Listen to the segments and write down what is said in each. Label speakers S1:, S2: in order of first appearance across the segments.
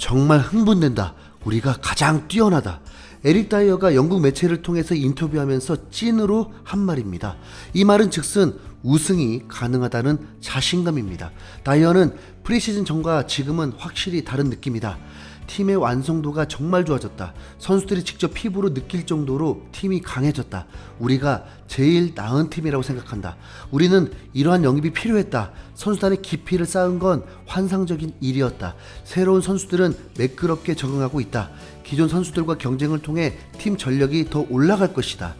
S1: 정말 흥분된다. 우리가 가장 뛰어나다. 에릭 다이어가 영국 매체를 통해서 인터뷰하면서 찐으로 한 말입니다. 이 말은 즉슨 우승이 가능하다는 자신감입니다. 다이어는 프리시즌 전과 지금은 확실히 다른 느낌이다. 팀의 완성도가 정말 좋아졌다. 선수들이 직접 피부로 느낄 정도로 팀이 강해졌다. 우리가 제일 나은 팀이라고 생각한다. 우리는 이러한 영입이 필요했다. 선수단의 깊이를 쌓은 건 환상적인 일이었다. 새로운 선수들은 매끄럽게 적응하고 있다. 기존 선수들과 경쟁을 통해 팀 전력이 더 올라갈 것이다.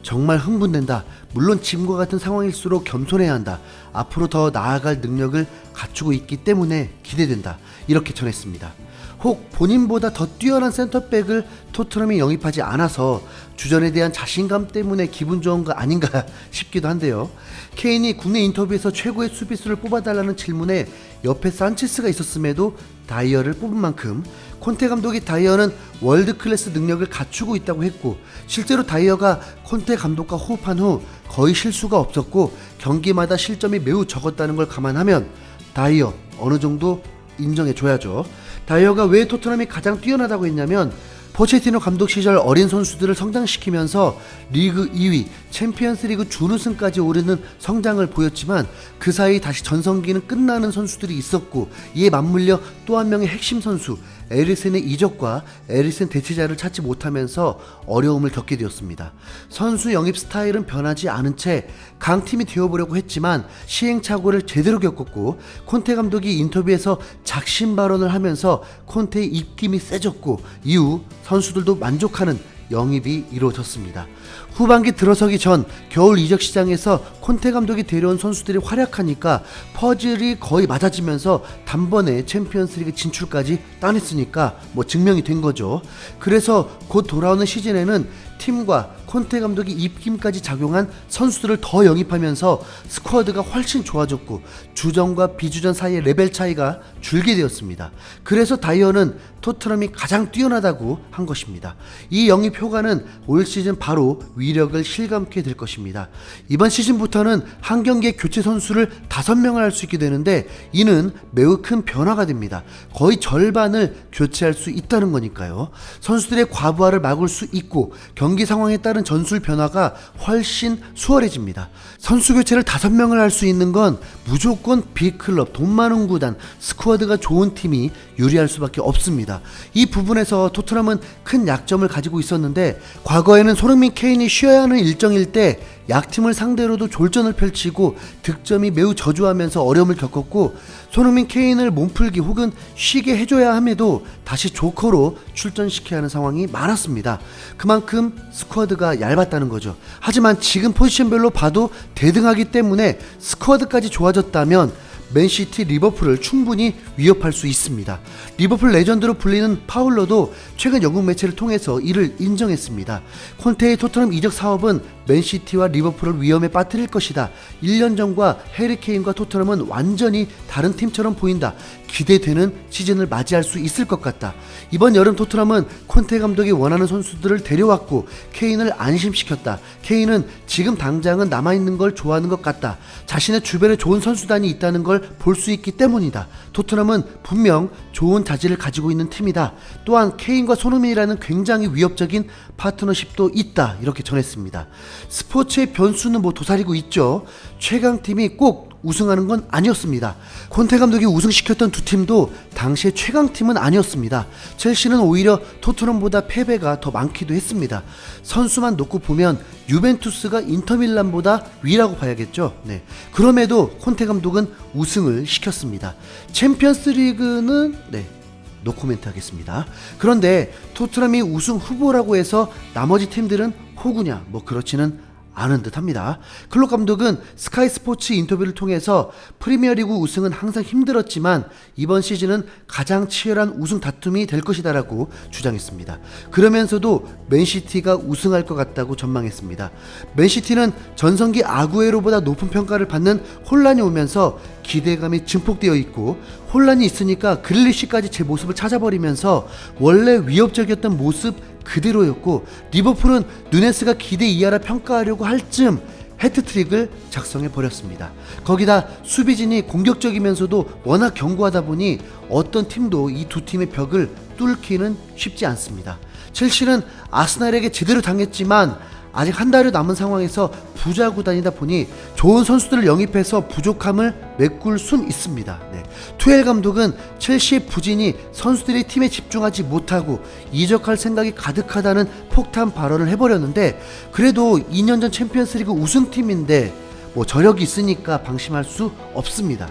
S1: 정말 흥분된다. 물론 지금과 같은 상황일수록 겸손해야 한다. 앞으로 더 나아갈 능력을 갖추고 있기 때문에 기대된다. 이렇게 전했습니다. 혹 본인보다 더 뛰어난 센터백을 토트넘이 영입하지 않아서 주전에 대한 자신감 때문에 기분 좋은 거 아닌가 싶기도 한데요. 케인이 국내 인터뷰에서 최고의 수비수를 뽑아달라는 질문에 옆에 산체스가 있었음에도 다이어를 뽑은 만큼 콘테 감독이 다이어는 월드클래스 능력을 갖추고 있다고 했고, 실제로 다이어가 콘테 감독과 호흡한 후 거의 실수가 없었고 경기마다 실점이 매우 적었다는 걸 감안하면 다이어 어느 정도 인정해줘야죠. 다이어가 왜 토트넘이 가장 뛰어나다고 했냐면, 포체티노 감독 시절 어린 선수들을 성장시키면서 리그 2위, 챔피언스 리그 준우승까지 오르는 성장을 보였지만 그 사이 다시 전성기는 끝나는 선수들이 있었고, 이에 맞물려 또 한 명의 핵심 선수 에리슨의 이적과 에리슨 대체자를 찾지 못하면서 어려움을 겪게 되었습니다. 선수 영입 스타일은 변하지 않은 채 강팀이 되어보려고 했지만 시행착오를 제대로 겪었고, 콘테 감독이 인터뷰에서 작심 발언을 하면서 콘테의 입김이 세졌고, 이후 선수들도 만족하는 영입이 이루어졌습니다. 후반기 들어서기 전 겨울 이적 시장에서 콘테 감독이 데려온 선수들이 활약하니까 퍼즐이 거의 맞아지면서 단번에 챔피언스리그 진출까지 따냈으니까 증명이 된 거죠. 그래서 곧 돌아오는 시즌에는 팀과 콘테 감독이 입김까지 작용한 선수들을 더 영입하면서 스쿼드가 훨씬 좋아졌고 주전과 비주전 사이의 레벨 차이가 줄게 되었습니다. 그래서 다이어는 토트넘이 가장 뛰어나다고 한 것입니다. 이 영입 효과는 올 시즌 바로 위력을 실감케 될 것입니다. 이번 시즌부터는 한 경기에 교체 선수를 5명을 할 수 있게 되는데, 이는 매우 큰 변화가 됩니다. 거의 절반을 교체할 수 있다는 거니까요. 선수들의 과부하를 막을 수 있고 경기 상황에 따른 전술 변화가 훨씬 수월해집니다. 선수 교체를 5명을 할 수 있는 건 무조건 빅클럽, 돈 많은 구단, 스쿼드가 좋은 팀이 유리할 수밖에 없습니다. 이 부분에서 토트넘은 큰 약점을 가지고 있었는데, 과거에는 손흥민, 케인이 쉬어야 하는 일정일 때 약팀을 상대로도 졸전을 펼치고 득점이 매우 저조하면서 어려움을 겪었고, 손흥민, 케인을 몸풀기 혹은 쉬게 해줘야 함에도 다시 조커로 출전시켜야 하는 상황이 많았습니다. 그만큼 스쿼드가 얇았다는 거죠. 하지만 지금 포지션별로 봐도 대등하기 때문에 스쿼드까지 좋아졌다면 맨시티, 리버풀을 충분히 위협할 수 있습니다. 리버풀 레전드로 불리는 파울러도 최근 영국 매체를 통해서 이를 인정했습니다. 콘테의 토트넘 이적 사업은 맨시티와 리버풀을 위험에 빠뜨릴 것이다. 1년 전과 해리 케인과 토트넘은 완전히 다른 팀처럼 보인다. 기대되는 시즌을 맞이할 수 있을 것 같다. 이번 여름 토트넘은 콘테 감독이 원하는 선수들을 데려왔고 케인을 안심시켰다. 케인은 지금 당장은 남아있는 걸 좋아하는 것 같다. 자신의 주변에 좋은 선수단이 있다는 걸 볼 수 있기 때문이다. 토트넘은 분명 좋은 자질을 가지고 있는 팀이다. 또한 케인과 손흥민이라는 굉장히 위협적인 파트너십도 있다. 이렇게 전했습니다. 스포츠의 변수는 도사리고 있죠. 최강팀이 꼭 우승하는 건 아니었습니다. 콘테 감독이 우승시켰던 두 팀도 당시의 최강팀은 아니었습니다. 첼시는 오히려 토트넘보다 패배가 더 많기도 했습니다. 선수만 놓고 보면 유벤투스가 인터밀란보다 위라고 봐야겠죠. 그럼에도 콘테 감독은 우승을 시켰습니다. 챔피언스 리그는 노코멘트 하겠습니다. 그런데 토트넘이 우승 후보라고 해서 나머지 팀들은 호구냐? 그렇지는 않은 듯 합니다. 클롭 감독은 스카이 스포츠 인터뷰를 통해서 프리미어리그 우승은 항상 힘들었지만 이번 시즌은 가장 치열한 우승 다툼이 될 것이다 라고 주장했습니다. 그러면서도 맨시티가 우승할 것 같다고 전망했습니다. 맨시티는 전성기 아구에로보다 높은 평가를 받는 혼란이 오면서 기대감이 증폭되어 있고, 혼란이 있으니까 그릴리시까지 제 모습을 찾아버리면서 원래 위협적이었던 모습 그대로였고, 리버풀은 누네스가 기대 이하라 평가하려고 할 쯤 해트트릭을 작성해 버렸습니다. 거기다 수비진이 공격적이면서도 워낙 견고하다 보니 어떤 팀도 이 두 팀의 벽을 뚫기는 쉽지 않습니다. 첼시는 아스날에게 제대로 당했지만 아직 한 달여 남은 상황에서 부자 구단이다 보니 좋은 선수들을 영입해서 부족함을 메꿀 순 있습니다. 투엘 감독은 첼시의 부진이 선수들이 팀에 집중하지 못하고 이적할 생각이 가득하다는 폭탄 발언을 해버렸는데, 그래도 2년 전 챔피언스리그 우승팀인데 저력이 있으니까 방심할 수 없습니다.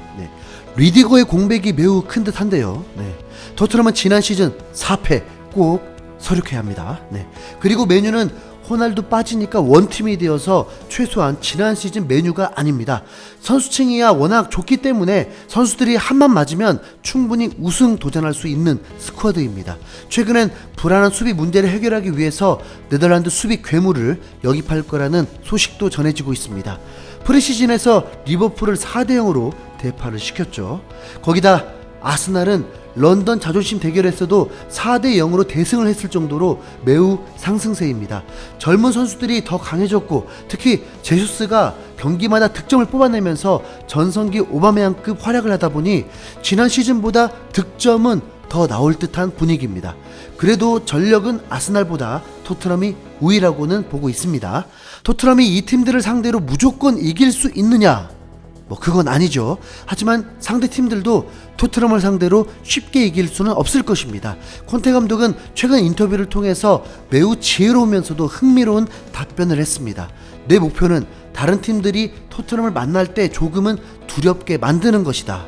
S1: 리디거의 공백이 매우 큰 듯한데요. 토트넘은 지난 시즌 4패 꼭 서륙해야 합니다. 그리고 메뉴는 호날두 빠지니까 원팀이 되어서 최소한 지난 시즌 메뉴가 아닙니다. 선수층이야 워낙 좋기 때문에 선수들이 한만 맞으면 충분히 우승 도전할 수 있는 스쿼드입니다. 최근엔 불안한 수비 문제를 해결하기 위해서 네덜란드 수비 괴물을 영입할 거라는 소식도 전해지고 있습니다. 프리시즌에서 리버풀을 4대0으로 대파를 시켰죠. 거기다 아스날은 런던 자존심 대결에서도 4대0으로 대승을 했을 정도로 매우 상승세입니다. 젊은 선수들이 더 강해졌고 특히 제수스가 경기마다 득점을 뽑아내면서 전성기 오바메양급 활약을 하다 보니 지난 시즌보다 득점은 더 나올 듯한 분위기입니다. 그래도 전력은 아스날보다 토트넘이 우위라고는 보고 있습니다. 토트넘이 이 팀들을 상대로 무조건 이길 수 있느냐? 그건 아니죠. 하지만 상대 팀들도 토트넘을 상대로 쉽게 이길 수는 없을 것입니다. 콘테 감독은 최근 인터뷰를 통해서 매우 지혜로우면서도 흥미로운 답변을 했습니다. 내 목표는 다른 팀들이 토트넘을 만날 때 조금은 두렵게 만드는 것이다.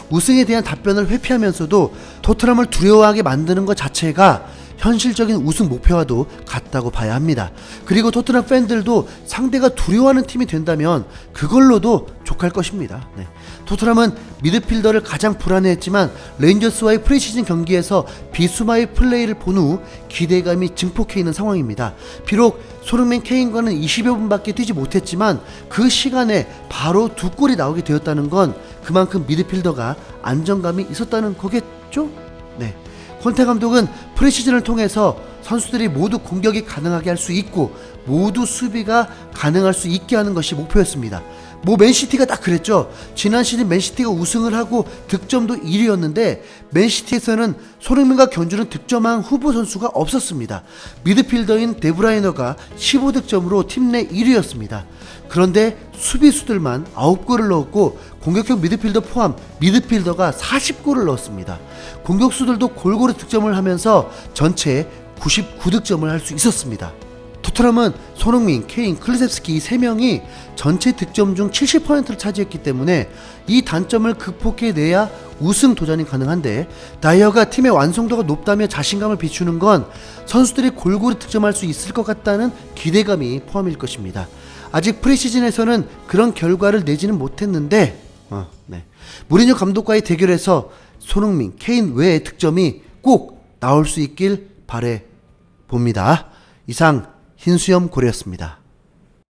S1: 우승에 대한 답변을 회피하면서도 토트넘을 두려워하게 만드는 것 자체가 현실적인 우승 목표와도 같다고 봐야 합니다. 그리고 토트넘 팬들도 상대가 두려워하는 팀이 된다면 그걸로도 족할 것입니다. 토트넘은 미드필더를 가장 불안해했지만 레인저스와의 프리시즌 경기에서 비수마의 플레이를 본 후 기대감이 증폭해 있는 상황입니다. 비록 손흥민 케인과는 20여 분밖에 뛰지 못했지만 그 시간에 바로 두 골이 나오게 되었다는 건 그만큼 미드필더가 안정감이 있었다는 거겠죠? 콘테 감독은 프리시즌을 통해서 선수들이 모두 공격이 가능하게 할 수 있고 모두 수비가 가능할 수 있게 하는 것이 목표였습니다. 맨시티가 딱 그랬죠. 지난 시즌 맨시티가 우승을 하고 득점도 1위였는데 맨시티에서는 손흥민과 견주는 득점한 후보 선수가 없었습니다. 미드필더인 데브라이너가 15득점으로 팀 내 1위였습니다. 그런데 수비수들만 9골을 넣었고 공격형 미드필더 포함 미드필더가 40골을 넣었습니다. 공격수들도 골고루 득점을 하면서 전체 99득점을 할 수 있었습니다. 토트넘은 손흥민, 케인, 클루셉스키 이 3명이 전체 득점 중 70%를 차지했기 때문에 이 단점을 극복해내야 우승 도전이 가능한데, 다이어가 팀의 완성도가 높다며 자신감을 비추는 건 선수들이 골고루 득점할 수 있을 것 같다는 기대감이 포함일 것입니다. 아직 프리시즌에서는 그런 결과를 내지는 못했는데 무리뉴 감독과의 대결에서 손흥민, 케인 외의 득점이 꼭 나올 수 있길 바래 봅니다. 이상 흰수염 고래였습니다.